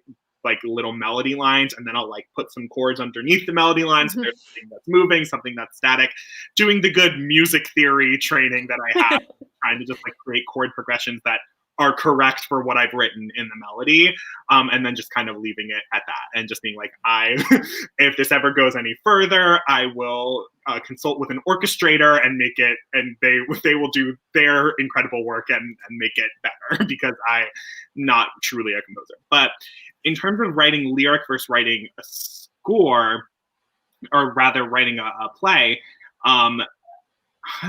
little melody lines, and then I'll like put some chords underneath the melody lines. So there's something that's moving, something that's static, doing the good music theory training that I have, trying to just like create chord progressions that are correct for what I've written in the melody, and then just kind of leaving it at that, and just being like, if this ever goes any further, I will consult with an orchestrator and make it, and they will do their incredible work and make it better, because I'm not truly a composer. But in terms of writing lyric versus writing a score, or rather writing a play, I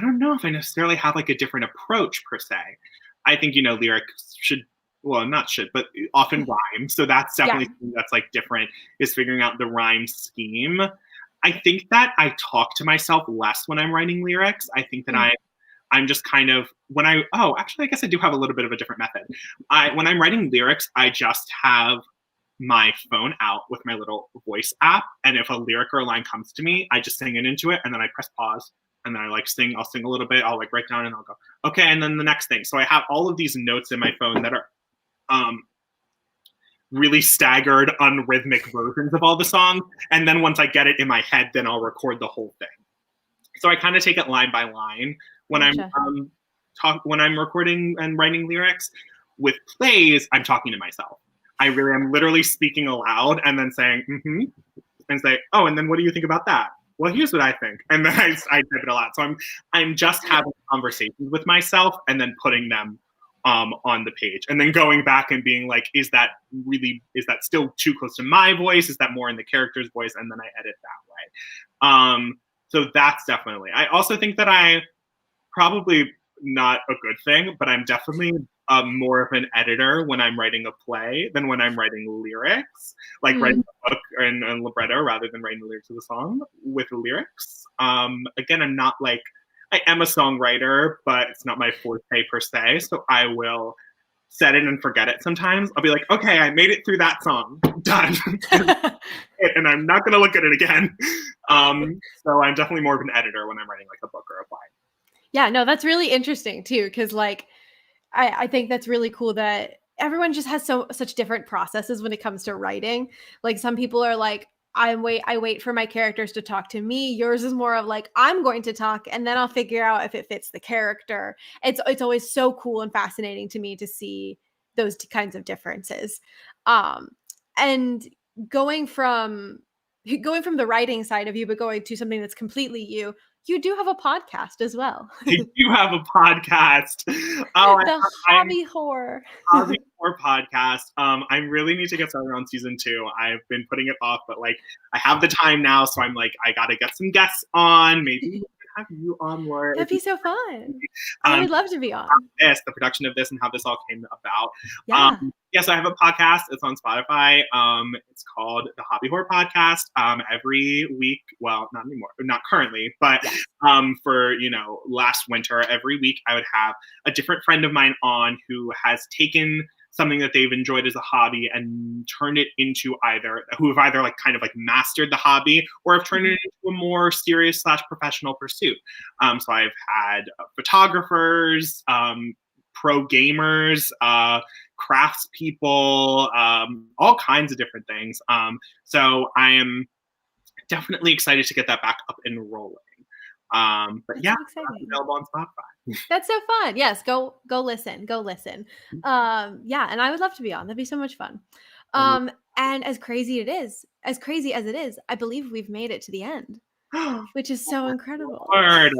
don't know if I necessarily have like a different approach per se. I think, lyrics but often rhyme. So that's definitely something that's like different, is figuring out the rhyme scheme. I think that I talk to myself less when I'm writing lyrics. I think that I'm just kind of, I guess I do have a little bit of a different method. When I'm writing lyrics, I just have my phone out with my little voice app. And if a lyric or a line comes to me, I just sing it into it, and then I press pause. And then I'll sing a little bit. I'll like write down, and I'll go, okay. And then the next thing. So I have all of these notes in my phone that are really staggered, unrhythmic versions of all the songs. And then once I get it in my head, then I'll record the whole thing. So I kind of take it line by line when when I'm recording and writing lyrics. With plays, I'm talking to myself. I'm literally speaking aloud and then saying, and say, oh, and then what do you think about that? Well, here's what I think. And then I type it a lot. So I'm just having conversations with myself and then putting them on the page, and then going back and being like, is that still too close to my voice? Is that more in the character's voice? And then I edit that way. So that's definitely, I also think that I probably not a good thing, but I'm definitely more of an editor when I'm writing a play than when I'm writing lyrics, like writing a book and libretto rather than writing the lyrics of the song with lyrics. Again, I am a songwriter, but it's not my forte per se. So I will set it and forget it sometimes. I'll be like, okay, I made it through that song, done. And I'm not going to look at it again. So I'm definitely more of an editor when I'm writing like a book or a play. Yeah, no, that's really interesting too. Because like, I think that's really cool that everyone just has such different processes when it comes to writing. Like some people are like, I wait for my characters to talk to me. Yours is more of like, I'm going to talk and then I'll figure out if it fits the character. It's always so cool and fascinating to me to see those kinds of differences. And going from the writing side of you, but going to something that's completely you do have a podcast as well. I do have a podcast. The Hobby Whore. Hobby Whore podcast. I really need to get started on season 2. I've been putting it off, but like I have the time now, so I'm like, I gotta get some guests on. Maybe we can have you on, Laura. That'd be so fun. I would love to be on. The production of this and how this all came about. Yes, I have a podcast. It's on Spotify. It's called the Hobby Horror Podcast. Every week, well, not anymore, not currently, but for last winter, every week I would have a different friend of mine on who has taken something that they've enjoyed as a hobby and turned it into who have either kind of mastered the hobby or have turned it into a more serious / professional pursuit. So I've had photographers, pro gamers, crafts people, all kinds of different things. So I am definitely excited to get that back up and rolling. But That's yeah, so exciting. it's available on Spotify. That's so fun. Yes, go listen. Go listen. Yeah, and I would love to be on. That'd be so much fun. And as crazy as it is, I believe we've made it to the end, which is so incredible. Lord.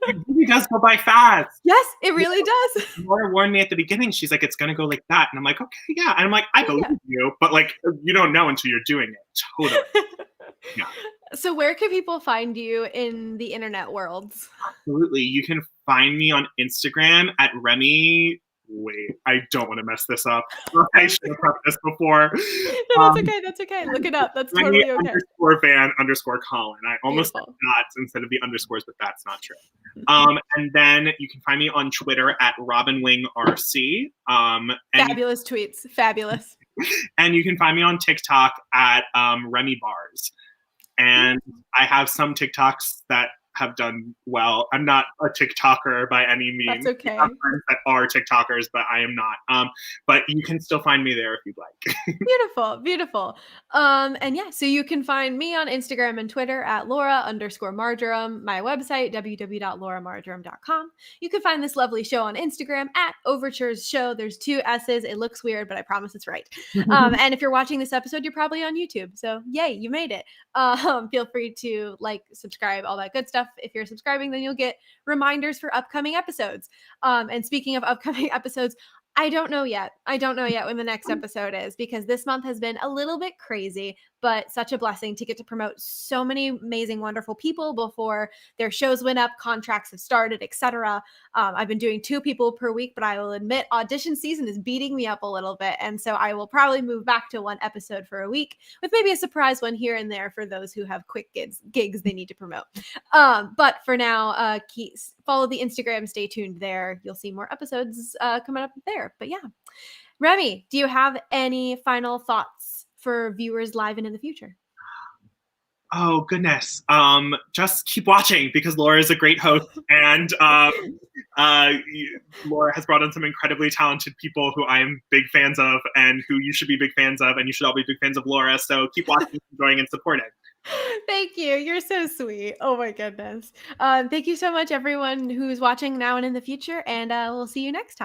It really does go by fast. Yes, it really does. Laura warned me at the beginning. She's like, it's going to go like that. And I'm like, okay, yeah. And I'm like, I believe you. But you don't know until you're doing it. Totally. Yeah. So where can people find you in the internet worlds? Absolutely. You can find me on Instagram at Remy. Wait, I don't want to mess this up. I should have prepped this before. No, that's okay. That's okay. Look it up. That's totally okay. _Van_Collen. I almost said dots instead of the underscores, but that's not true. And then you can find me on Twitter at RobinWingRC. Fabulous tweets. Fabulous. And you can find me on TikTok at Remy Bars. And I have some TikToks that have done well. I'm not a TikToker by any means. That's okay. I have friends that are TikTokers, but I am not. But you can still find me there if you'd like. Beautiful, beautiful. And yeah, so you can find me on Instagram and Twitter at Lora_Marjoram, my website, www.lauramarjoram.com. You can find this lovely show on Instagram at Overtures Show. There's 2 S's. It looks weird, but I promise it's right. And if you're watching this episode, you're probably on YouTube. So yay, you made it. Feel free to subscribe, all that good stuff. If you're subscribing, then you'll get reminders for upcoming episodes. And speaking of upcoming episodes, I don't know yet when the next episode is, because this month has been a little bit crazy, but such a blessing to get to promote so many amazing, wonderful people before their shows went up, contracts have started, etc. I've been doing 2 people per week, but I will admit audition season is beating me up a little bit. And so I will probably move back to 1 episode for a week with maybe a surprise one here and there for those who have quick gigs they need to promote. But for now, follow the Instagram, stay tuned there. You'll see more episodes coming up there. But yeah, Remy, do you have any final thoughts for viewers live and in the future? Oh, goodness. Just keep watching because Laura is a great host. And Laura has brought on some incredibly talented people who I am big fans of and who you should be big fans of. And you should all be big fans of Laura. So keep watching, enjoying, and supporting. Thank you. You're so sweet. Oh, my goodness. Thank you so much, everyone who's watching now and in the future. And we'll see you next time.